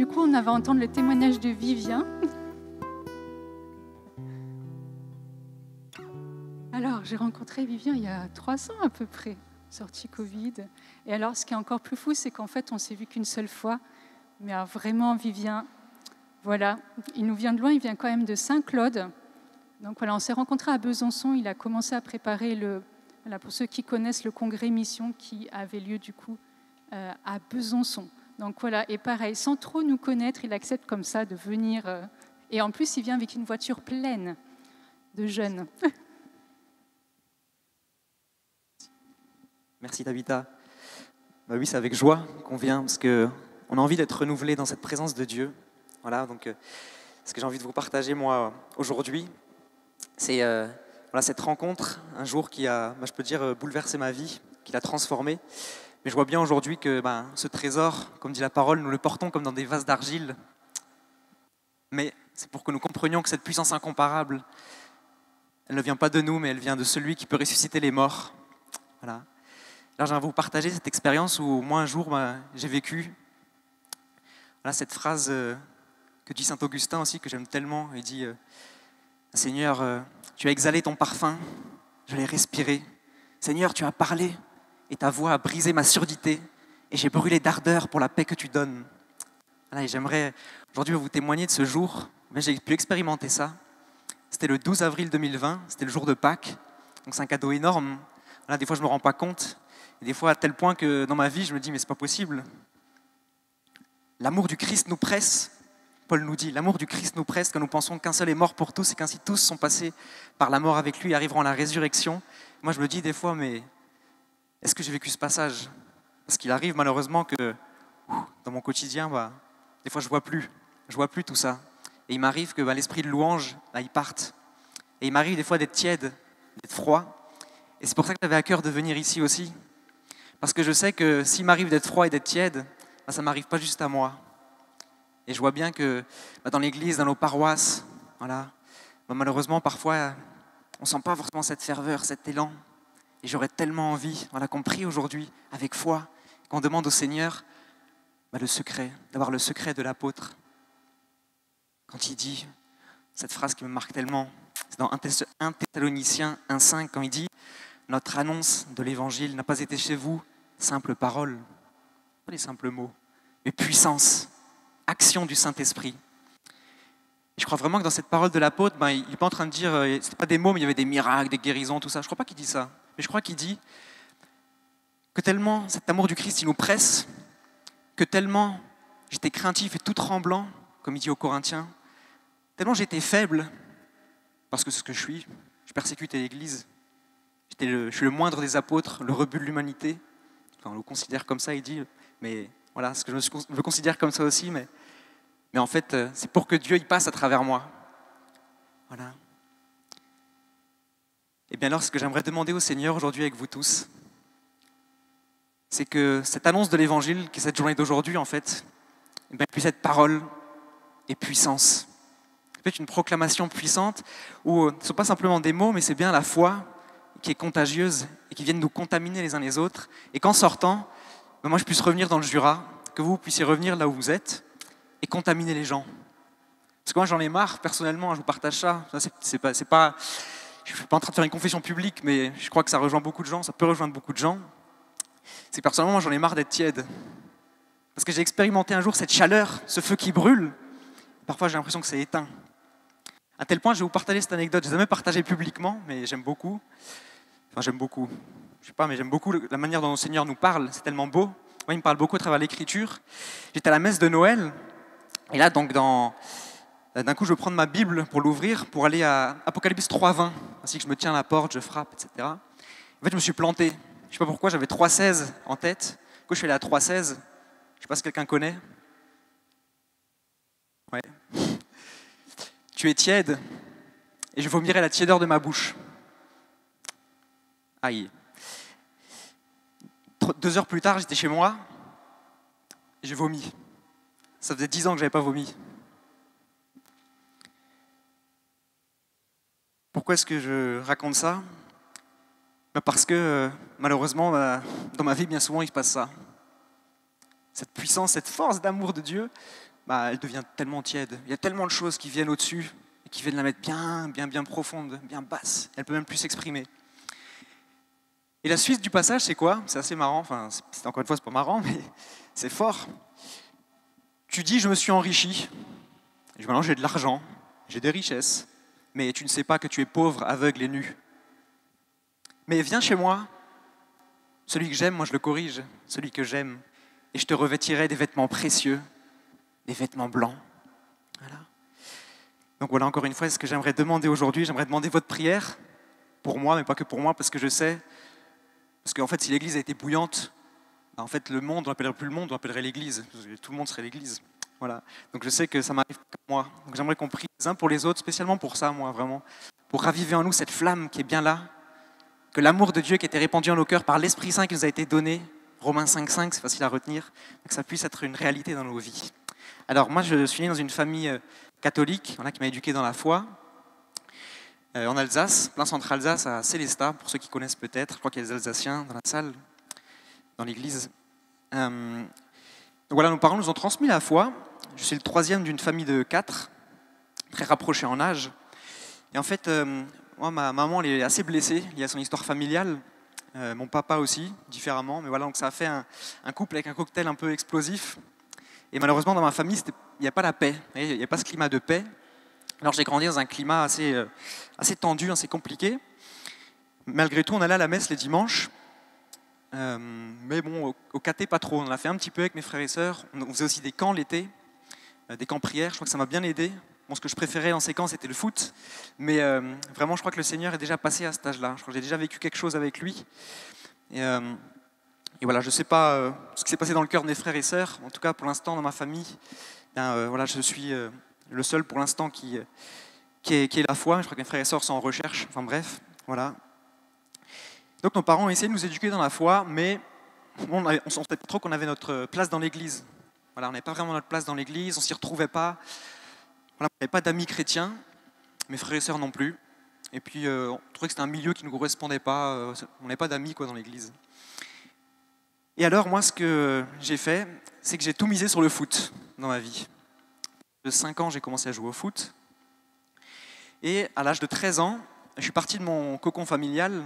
coup, on va entendre le témoignage de Vivien. Alors, j'ai rencontré Vivien il y a 3 ans à peu près, sortie Covid. Et alors, ce qui est encore plus fou, c'est qu'en fait, on ne s'est vu qu'une seule fois. Mais alors, vraiment, Vivien, voilà, il nous vient de loin, il vient quand même de Saint-Claude. Donc voilà, on s'est rencontrés à Besançon. Il a commencé à préparer pour ceux qui connaissent le congrès Mission qui avait lieu du coup à Besançon. Donc voilà, et pareil, sans trop nous connaître, il accepte comme ça de venir. Et en plus, il vient avec une voiture pleine de jeunes. Merci Tabitha. Bah oui, c'est avec joie qu'on vient parce qu'on a envie d'être renouvelé dans cette présence de Dieu. Voilà, donc ce que j'ai envie de vous partager moi aujourd'hui, c'est cette rencontre, un jour qui a, je peux dire, bouleversé ma vie, qui l'a transformée. Mais je vois bien aujourd'hui que ce trésor, comme dit la parole, nous le portons comme dans des vases d'argile. Mais c'est pour que nous comprenions que cette puissance incomparable, elle ne vient pas de nous, mais elle vient de celui qui peut ressusciter les morts. Voilà. Alors j'aimerais vous partager cette expérience où moi un jour j'ai vécu cette phrase que dit saint Augustin aussi, que j'aime tellement. Il dit Seigneur, tu as exhalé ton parfum, je l'ai respiré. Seigneur, tu as parlé et ta voix a brisé ma surdité et j'ai brûlé d'ardeur pour la paix que tu donnes. Voilà, et j'aimerais aujourd'hui vous témoigner de ce jour. Mais j'ai pu expérimenter ça. C'était le 12 avril 2020, c'était le jour de Pâques. Donc c'est un cadeau énorme. Voilà, des fois je ne me rends pas compte. Et des fois à tel point que dans ma vie je me dis mais c'est pas possible. L'amour du Christ nous presse. Paul nous dit, l'amour du Christ nous presse quand nous pensons qu'un seul est mort pour tous et qu'ainsi tous sont passés par la mort avec lui et arriveront à la résurrection. Moi je me dis des fois mais est-ce que j'ai vécu ce passage? Parce qu'il arrive malheureusement que dans mon quotidien, des fois je vois plus tout ça. Et il m'arrive que l'esprit de louange, il parte. Et il m'arrive des fois d'être tiède, d'être froid. Et c'est pour ça que j'avais à cœur de venir ici aussi. Parce que je sais que s'il m'arrive d'être froid et d'être tiède, ça ne m'arrive pas juste à moi. Et je vois bien que dans l'église, dans nos paroisses, malheureusement parfois, on ne sent pas forcément cette ferveur, cet élan. Et j'aurais tellement envie qu'on prie aujourd'hui avec foi, qu'on demande au Seigneur le secret, d'avoir le secret de l'apôtre. Quand il dit cette phrase qui me marque tellement, c'est dans 1 Thessaloniciens 1,5, quand il dit « Notre annonce de l'évangile n'a pas été chez vous simple parole, pas des simples mots, mais puissance, action du Saint-Esprit. » Je crois vraiment que dans cette parole de l'apôtre, il n'est pas en train de dire, ce n'est pas des mots, mais il y avait des miracles, des guérisons, tout ça. Je ne crois pas qu'il dit ça. Mais je crois qu'il dit que tellement cet amour du Christ, il nous presse, que tellement j'étais craintif et tout tremblant, comme il dit aux Corinthiens, tellement j'étais faible, parce que c'est ce que je suis persécuté l'Église, je suis le moindre des apôtres, le rebut de l'humanité. Enfin, on le considère comme ça, il dit, mais voilà, ce que je le considère comme ça aussi, mais en fait, c'est pour que Dieu il passe à travers moi. Voilà. Et bien alors, ce que j'aimerais demander au Seigneur aujourd'hui avec vous tous, c'est que cette annonce de l'Évangile, qui est cette journée d'aujourd'hui en fait, puisse être parole et puissance. Peut-être une proclamation puissante où ce ne sont pas simplement des mots, mais c'est bien la foi qui est contagieuse et qui viennent nous contaminer les uns les autres. Et qu'en sortant, moi je puisse revenir dans le Jura, que vous puissiez revenir là où vous êtes et contaminer les gens. Parce que moi j'en ai marre, personnellement, je vous partage ça. Je ne suis pas en train de faire une confession publique, mais je crois que ça rejoint beaucoup de gens, ça peut rejoindre beaucoup de gens. C'est que personnellement, moi j'en ai marre d'être tiède. Parce que j'ai expérimenté un jour cette chaleur, ce feu qui brûle. Parfois j'ai l'impression que c'est éteint. À tel point, je vais vous partager cette anecdote. Je ne l'ai jamais partagée publiquement, mais j'aime beaucoup. Enfin, j'aime beaucoup. Je sais pas, mais j'aime beaucoup la manière dont le Seigneur nous parle. C'est tellement beau. Moi, il me parle beaucoup à travers l'Écriture. J'étais à la messe de Noël. Et là, donc, d'un coup, je vais prendre ma Bible pour l'ouvrir, pour aller à Apocalypse 3,20. Ainsi que je me tiens à la porte, je frappe, etc. En fait, je me suis planté. Je ne sais pas pourquoi, j'avais 3,16 en tête. Du coup, je suis allé à 3,16. Je ne sais pas si quelqu'un connaît. Ouais. Tu es tiède, et je vomirai la tiédeur de ma bouche. Aïe. 2 heures plus tard, j'étais chez moi, et j'ai vomi. Ça faisait 10 ans que je n'avais pas vomi. Pourquoi est-ce que je raconte ça? Parce que, malheureusement, dans ma vie, bien souvent, il se passe ça. Cette puissance, cette force d'amour de Dieu, bah, elle devient tellement tiède. Il y a tellement de choses qui viennent au-dessus et qui viennent la mettre bien profonde, bien basse. Elle peut même plus s'exprimer. Et la suite du passage, c'est quoi? C'est assez marrant. Enfin, encore une fois, c'est pas marrant, mais c'est fort. Tu dis, je me suis enrichi. Maintenant, j'ai de l'argent, j'ai des richesses, mais tu ne sais pas que tu es pauvre, aveugle et nu. Mais viens chez moi. Celui que j'aime, moi, je le corrige. Celui que j'aime. Et je te revêtirai des vêtements précieux, des vêtements blancs. Voilà. Donc voilà, encore une fois, ce que j'aimerais demander aujourd'hui, j'aimerais demander votre prière pour moi, mais pas que pour moi, parce que je sais, parce qu'en fait, si l'Église a été bouillante, en fait, le monde, on n'appellerait plus le monde, on appellerait l'Église. Tout le monde serait l'Église. Voilà. Donc je sais que ça m'arrive comme moi. Donc j'aimerais qu'on prie les uns pour les autres, spécialement pour ça, moi, vraiment. Pour raviver en nous cette flamme qui est bien là, que l'amour de Dieu qui a été répandu en nos cœurs par l'Esprit Saint qui nous a été donné, Romains 5,5, c'est facile à retenir, que ça puisse être une réalité dans nos vies. Alors moi, je suis né dans une famille catholique, qui m'a éduqué dans la foi, en Alsace, plein centre Alsace, à Célestat, pour ceux qui connaissent peut-être. Je crois qu'il y a des Alsaciens dans la salle, dans l'église. Donc voilà, nos parents nous ont transmis la foi. Je suis le troisième d'une famille de 4, très rapprochés en âge. Et en fait, moi, ma maman, elle est assez blessée liée à son histoire familiale. Mon papa aussi, différemment. Mais voilà, donc ça a fait un couple avec un cocktail un peu explosif. Et malheureusement, dans ma famille, il n'y a pas la paix. Il n'y a pas ce climat de paix. Alors j'ai grandi dans un climat assez tendu, assez compliqué. Malgré tout, on allait à la messe les dimanches. Mais bon, au caté, pas trop. On en a fait un petit peu avec mes frères et sœurs. On faisait aussi des camps l'été, des camps prières. Je crois que ça m'a bien aidé. Bon, ce que je préférais dans ces camps, c'était le foot. Mais vraiment, je crois que le Seigneur est déjà passé à cet âge-là. Je crois que j'ai déjà vécu quelque chose avec lui. Et voilà, je ne sais pas ce qui s'est passé dans le cœur de mes frères et sœurs. En tout cas, pour l'instant, dans ma famille, voilà, je suis le seul pour l'instant qui est la foi. Je crois que mes frères et sœurs sont en recherche. Enfin bref, voilà. Donc nos parents ont essayé de nous éduquer dans la foi, mais on sentait trop qu'on avait notre place dans l'église. Voilà, on n'avait pas vraiment notre place dans l'église, on s'y retrouvait pas. Voilà, on n'avait pas d'amis chrétiens, mes frères et sœurs non plus. Et puis on trouvait que c'était un milieu qui ne nous correspondait pas. On n'avait pas d'amis dans l'église. Et alors moi, ce que j'ai fait, c'est que j'ai tout misé sur le foot dans ma vie. De 5 ans, j'ai commencé à jouer au foot. Et à l'âge de 13 ans, je suis parti de mon cocon familial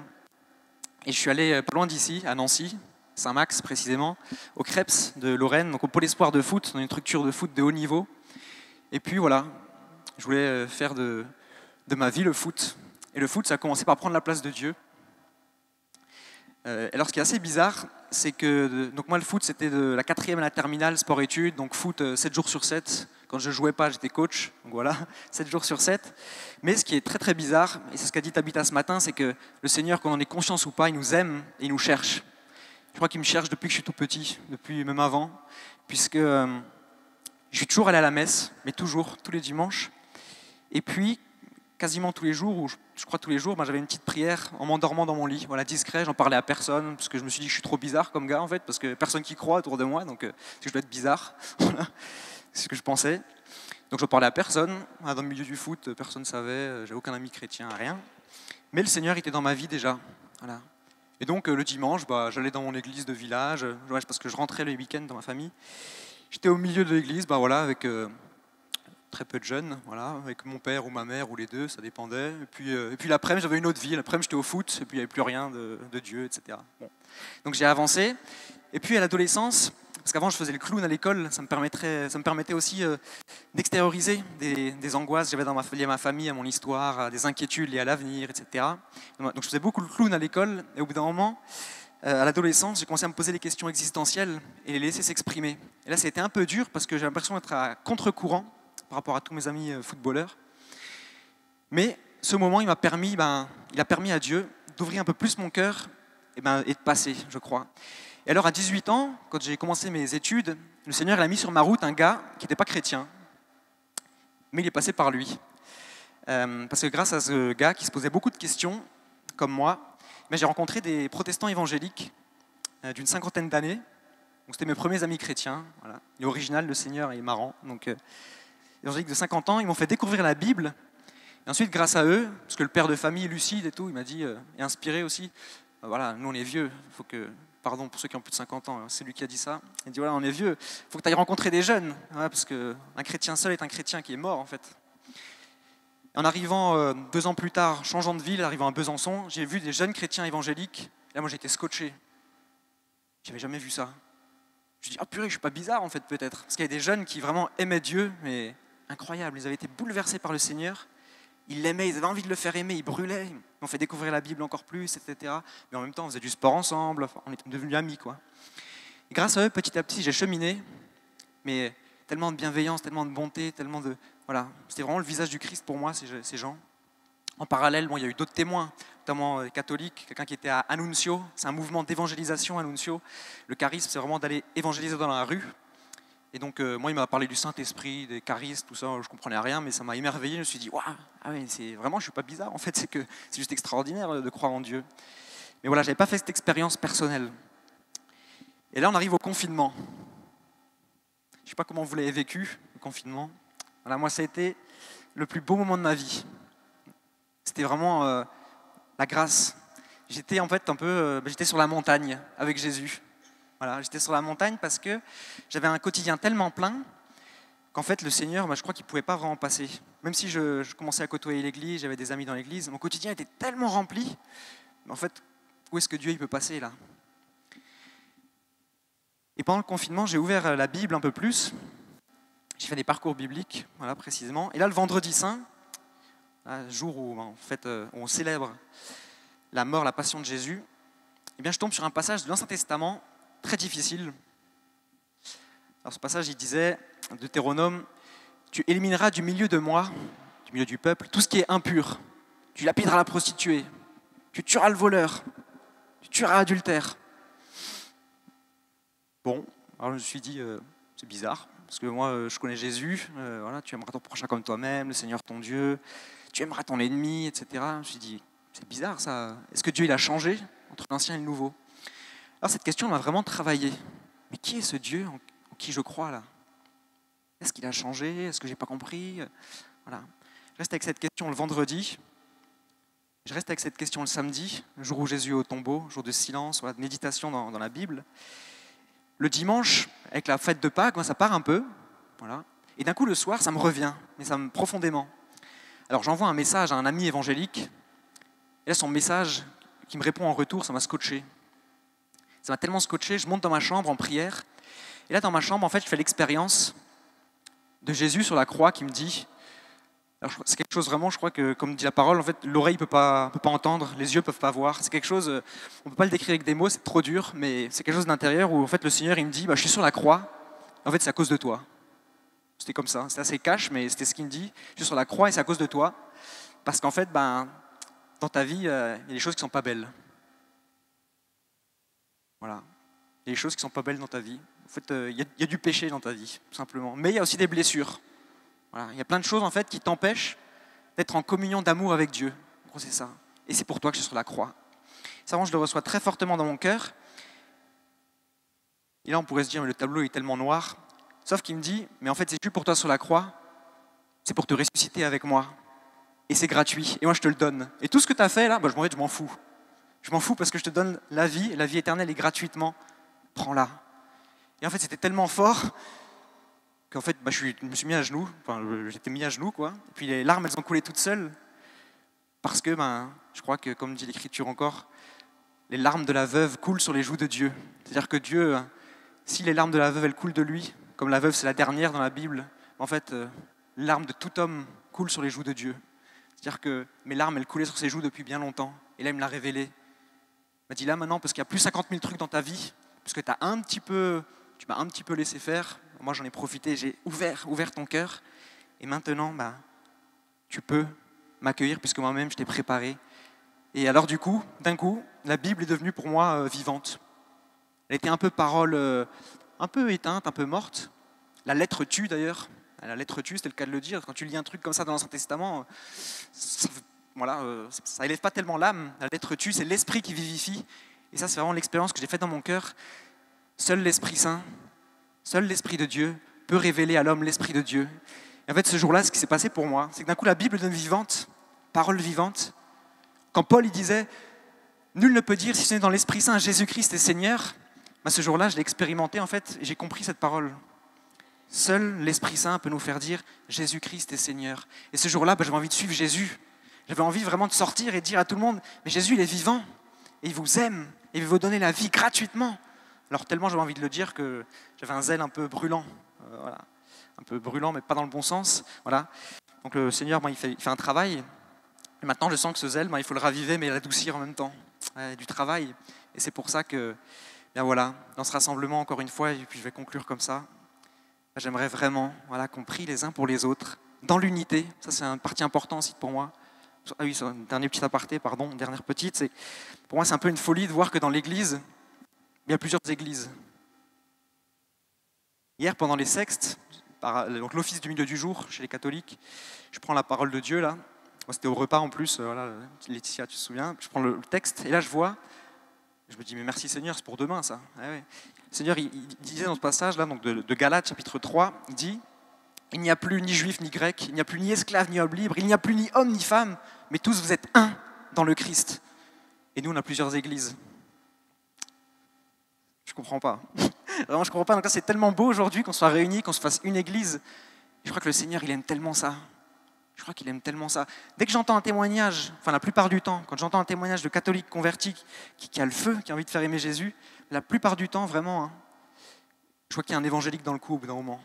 et je suis allé pas loin d'ici, à Nancy, Saint-Max précisément, au Creps de Lorraine, donc au pôle espoir de foot, dans une structure de foot de haut niveau. Et puis voilà, je voulais faire de ma vie le foot. Et le foot, ça a commencé par prendre la place de Dieu. Alors ce qui est assez bizarre, c'est que donc moi le foot c'était de la 4e à la terminale, sport-études, donc foot 7 jours sur 7. Quand je ne jouais pas, j'étais coach, donc voilà, 7 jours sur 7. Mais ce qui est très très bizarre, et c'est ce qu'a dit Tabitha ce matin, c'est que le Seigneur, qu'on en ait conscience ou pas, il nous aime et il nous cherche. Je crois qu'il me cherche depuis que je suis tout petit, depuis même avant, puisque je suis toujours allé à la messe, mais toujours, tous les dimanches. Et puis, quasiment tous les jours, ou je crois tous les jours, j'avais une petite prière en m'endormant dans mon lit, voilà, discret, j'en parlais à personne, parce que je me suis dit que je suis trop bizarre comme gars en fait, parce que personne qui croit autour de moi, donc je dois être bizarre, voilà, c'est ce que je pensais. Donc je parlais à personne, dans le milieu du foot, personne ne savait, j'avais aucun ami chrétien, rien. Mais le Seigneur était dans ma vie déjà, voilà. Et donc le dimanche, j'allais dans mon église de village, parce que je rentrais le week-end dans ma famille. J'étais au milieu de l'église, voilà, avec très peu de jeunes, voilà, avec mon père ou ma mère ou les deux, ça dépendait. Et puis l'après-midi, j'avais une autre vie. L'après-midi, j'étais au foot, et puis il n'y avait plus rien de Dieu, etc. Bon. Donc j'ai avancé. Et puis à l'adolescence, parce qu'avant je faisais le clown à l'école, ça me permettait aussi d'extérioriser des angoisses que j'avais liées à ma famille, à mon histoire, à des inquiétudes liées à l'avenir, etc. Donc je faisais beaucoup le clown à l'école, et au bout d'un moment, à l'adolescence, j'ai commencé à me poser des questions existentielles et les laisser s'exprimer. Et là, ça a été un peu dur parce que j'ai l'impression d'être à contre-courant par rapport à tous mes amis footballeurs. Mais ce moment, il a permis à Dieu d'ouvrir un peu plus mon cœur et de passer, je crois. Et alors, à 18 ans, quand j'ai commencé mes études, le Seigneur a mis sur ma route un gars qui n'était pas chrétien, mais il est passé par lui. Parce que grâce à ce gars qui se posait beaucoup de questions, comme moi, j'ai rencontré des protestants évangéliques d'une 50aine d'années. Donc c'était mes premiers amis chrétiens. Voilà. Il est original, le Seigneur est marrant. Donc, évangéliques de 50 ans, ils m'ont fait découvrir la Bible. Et ensuite, grâce à eux, parce que le père de famille, lucide et tout, il m'a dit, et inspiré aussi, voilà, nous on est vieux, il faut que pardon pour ceux qui ont plus de 50 ans, c'est lui qui a dit ça. Il dit voilà, on est vieux, il faut que tu ailles rencontrer des jeunes, ouais, parce qu'un chrétien seul est un chrétien qui est mort en fait. En arrivant 2 ans plus tard, changeant de ville, arrivant à Besançon, j'ai vu des jeunes chrétiens évangéliques. Et là, moi, j'étais scotché. J'avais jamais vu ça. Je me dis, ah purée, je suis pas bizarre en fait peut-être. Parce qu'il y a des jeunes qui vraiment aimaient Dieu, mais incroyable. Ils avaient été bouleversés par le Seigneur. Ils l'aimaient, ils avaient envie de le faire aimer, ils brûlaient. Ils m'ont fait découvrir la Bible encore plus, etc. Mais en même temps, on faisait du sport ensemble, on était devenus amis, quoi. Et grâce à eux, petit à petit, j'ai cheminé, mais tellement de bienveillance, tellement de bonté, tellement de... Voilà, c'était vraiment le visage du Christ pour moi, ces gens. En parallèle, bon, il y a eu d'autres témoins, notamment catholiques, quelqu'un qui était à Annuncio, c'est un mouvement d'évangélisation, Annuncio. Le charisme, c'est vraiment d'aller évangéliser dans la rue. Et donc, moi, il m'a parlé du Saint-Esprit, des charismes, tout ça, je ne comprenais rien, mais ça m'a émerveillé. Je me suis dit, waouh, ah ouais, c'est vraiment, je ne suis pas bizarre, en fait, c'est juste extraordinaire de croire en Dieu. Mais voilà, je n'avais pas fait cette expérience personnelle. Et là, on arrive au confinement. Je ne sais pas comment vous l'avez vécu, le confinement. Voilà, moi, ça a été le plus beau moment de ma vie. C'était vraiment la grâce. J'étais en fait j'étais sur la montagne avec Jésus. Voilà, j'étais sur la montagne parce que j'avais un quotidien tellement plein qu'en fait le Seigneur, je crois qu'il ne pouvait pas vraiment passer. Même si je commençais à côtoyer l'église, j'avais des amis dans l'église, mon quotidien était tellement rempli. Mais en fait, où est-ce que Dieu il peut passer là? Et pendant le confinement, j'ai ouvert la Bible un peu plus. J'ai fait des parcours bibliques, voilà précisément. Et là, le vendredi saint, le jour où on célèbre la mort, la passion de Jésus, eh bien, je tombe sur un passage de l'Ancien Testament très difficile. Alors, ce passage, il disait, Deutéronome, « Tu élimineras du milieu de moi, du milieu du peuple, tout ce qui est impur. Tu lapideras la prostituée, tu tueras le voleur, tu tueras l'adultère. » Bon, alors je me suis dit, c'est bizarre, parce que moi, je connais Jésus, voilà, tu aimeras ton prochain comme toi-même, le Seigneur ton Dieu, tu aimeras ton ennemi, etc. Je me suis dit, c'est bizarre ça. Est-ce que Dieu il a changé entre l'ancien et le nouveau? Alors cette question m'a vraiment travaillé. Mais qui est ce Dieu en qui je crois là? Est-ce qu'il a changé? Est-ce que j'ai pas compris? Voilà. Je reste avec cette question le vendredi. Je reste avec cette question le samedi, le jour où Jésus est au tombeau, jour de silence, voilà, de méditation dans la Bible. Le dimanche, avec la fête de Pâques, moi, ça part un peu. Voilà. Et d'un coup, le soir, ça me revient, mais ça me profondément. Alors j'envoie un message à un ami évangélique. Et là, son message qui me répond en retour, ça m'a scotché. Ça m'a tellement scotché, je monte dans ma chambre en prière. Et là, dans ma chambre, en fait, je fais l'expérience de Jésus sur la croix qui me dit... Alors, c'est quelque chose vraiment, je crois que, comme dit la parole, en fait, l'oreille ne peut pas entendre, les yeux ne peuvent pas voir. C'est quelque chose, on ne peut pas le décrire avec des mots, c'est trop dur, mais c'est quelque chose d'intérieur où en fait, le Seigneur il me dit, je suis sur la croix, en fait, c'est à cause de toi. C'était comme ça, c'était assez cash, mais c'était ce qu'il me dit. Je suis sur la croix et c'est à cause de toi. Parce qu'en fait, dans ta vie, il y a des choses qui ne sont pas belles. Voilà. Il y a des choses qui ne sont pas belles dans ta vie. En fait, il y a du péché dans ta vie, tout simplement. Mais il y a aussi des blessures. Voilà. Il y a plein de choses en fait qui t'empêchent d'être en communion d'amour avec Dieu. En gros, c'est ça. Et c'est pour toi que je suis sur la croix. Ça, je le reçois très fortement dans mon cœur. Et là, on pourrait se dire, mais le tableau est tellement noir. Sauf qu'il me dit, mais en fait, c'est juste pour toi sur la croix, c'est pour te ressusciter avec moi. Et c'est gratuit. Et moi, je te le donne. Et tout ce que tu as fait là, je m'en fous. Je m'en fous parce que je te donne la vie éternelle et gratuitement. Prends-la. Et en fait, c'était tellement fort qu'en fait, je me suis mis à genoux. Enfin, j'étais mis à genoux, quoi. Et puis les larmes, elles ont coulé toutes seules. Parce que, je crois que, comme dit l'Écriture encore, les larmes de la veuve coulent sur les joues de Dieu. C'est-à-dire que Dieu, si les larmes de la veuve, elles coulent de lui, comme la veuve, c'est la dernière dans la Bible, en fait, les larmes de tout homme coulent sur les joues de Dieu. C'est-à-dire que mes larmes, elles coulaient sur ses joues depuis bien longtemps. Et là, il me l'a révélé. Il m'a dit là, maintenant, parce qu'il y a plus 50 000 trucs dans ta vie, parce que tu m'as un petit peu laissé faire, moi j'en ai profité, j'ai ouvert ton cœur, et maintenant, tu peux m'accueillir, puisque moi-même, je t'ai préparé. Et alors d'un coup, la Bible est devenue pour moi vivante. Elle était un peu parole, un peu éteinte, un peu morte. La lettre tue d'ailleurs. La lettre tue, c'était le cas de le dire. Quand tu lis un truc comme ça dans l'Ancien Testament, ça élève pas tellement l'âme. La lettre tue, c'est l'esprit qui vivifie. Et ça, c'est vraiment l'expérience que j'ai faite dans mon cœur. Seul l'Esprit Saint, seul l'Esprit de Dieu peut révéler à l'homme l'Esprit de Dieu. Et en fait, ce jour-là, ce qui s'est passé pour moi, c'est que d'un coup, la Bible devient vivante, parole vivante. Quand Paul il disait Nul ne peut dire, si ce n'est dans l'Esprit Saint, Jésus-Christ est Seigneur. Ce jour-là, je l'ai expérimenté en fait, et j'ai compris cette parole. Seul l'Esprit Saint peut nous faire dire Jésus-Christ est Seigneur. Et ce jour-là, j'avais envie de suivre Jésus. J'avais envie vraiment de sortir et de dire à tout le monde, mais Jésus, il est vivant, et il vous aime, et il veut vous donner la vie gratuitement. Alors tellement j'avais envie de le dire que j'avais un zèle un peu brûlant. Voilà. Un peu brûlant, mais pas dans le bon sens. Voilà. Donc le Seigneur, il fait un travail. Et maintenant, je sens que ce zèle, il faut le raviver, mais l'adoucir en même temps. Du travail. Et c'est pour ça que, voilà, dans ce rassemblement, encore une fois, et puis je vais conclure comme ça, j'aimerais vraiment qu'on prie les uns pour les autres, dans l'unité. Ça, c'est une partie importante aussi pour moi. Ah oui, c'est un dernier petit aparté, dernière petite. Pour moi, c'est un peu une folie de voir que dans l'Église, il y a plusieurs églises. Hier, pendant les sextes, donc l'office du milieu du jour chez les catholiques, je prends la parole de Dieu là. C'était au repas en plus, voilà, Laetitia, tu te souviens, je prends le texte et là je me dis mais merci Seigneur, c'est pour demain ça. Ah ouais. Le Seigneur il disait dans ce passage là, donc de Galates chapitre 3, il dit il n'y a plus ni juif ni grec, il n'y a plus ni esclave ni homme libre, il n'y a plus ni homme ni femme, mais tous vous êtes un dans le Christ. Et nous on a plusieurs églises. Je comprends pas. Vraiment je comprends pas. Donc là c'est tellement beau aujourd'hui qu'on soit réunis, qu'on se fasse une église. Je crois que le Seigneur il aime tellement ça. Je crois qu'il aime tellement ça. Dès que j'entends un témoignage, enfin la plupart du temps, quand j'entends un témoignage de catholique converti qui a le feu, qui a envie de faire aimer Jésus, la plupart du temps, vraiment, je crois qu'il y a un évangélique dans le coup au bout d'un moment.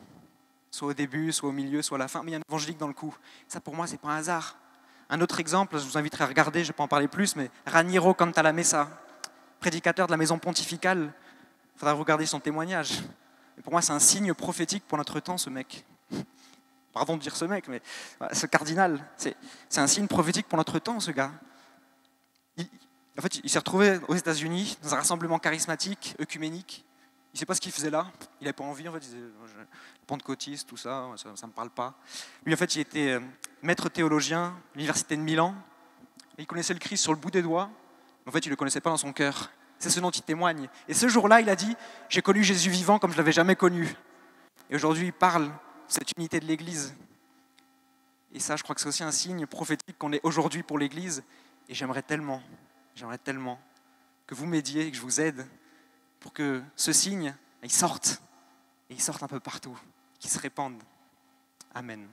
Soit au début, soit au milieu, soit à la fin, mais il y a un évangélique dans le coup. Ça pour moi, c'est pas un hasard. Un autre exemple, je vous inviterai à regarder, je ne vais pas en parler plus, mais Raniero Cantalamessa, prédicateur de la maison pontificale, il faudra regarder son témoignage. Et pour moi, c'est un signe prophétique pour notre temps, ce mec. Pardon de dire ce mec, mais ce cardinal, c'est un signe prophétique pour notre temps, ce gars. En fait, il s'est retrouvé aux États-Unis dans un rassemblement charismatique, œcuménique. Il ne sait pas ce qu'il faisait là. Il n'avait pas envie, en fait. Il disait, pentecôtiste, tout ça, ça ne me parle pas. Lui, en fait, il était maître théologien à l'université de Milan. Il connaissait le Christ sur le bout des doigts. En fait, il ne le connaissait pas dans son cœur. C'est ce dont il témoigne. Et ce jour-là, il a dit, j'ai connu Jésus vivant comme je ne l'avais jamais connu. Et aujourd'hui, il parle cette unité de l'Église. Et ça, je crois que c'est aussi un signe prophétique qu'on est aujourd'hui pour l'Église. Et j'aimerais tellement que vous m'aidiez, que je vous aide pour que ce signe, il sorte. Et il sorte un peu partout, qu'il se répande. Amen.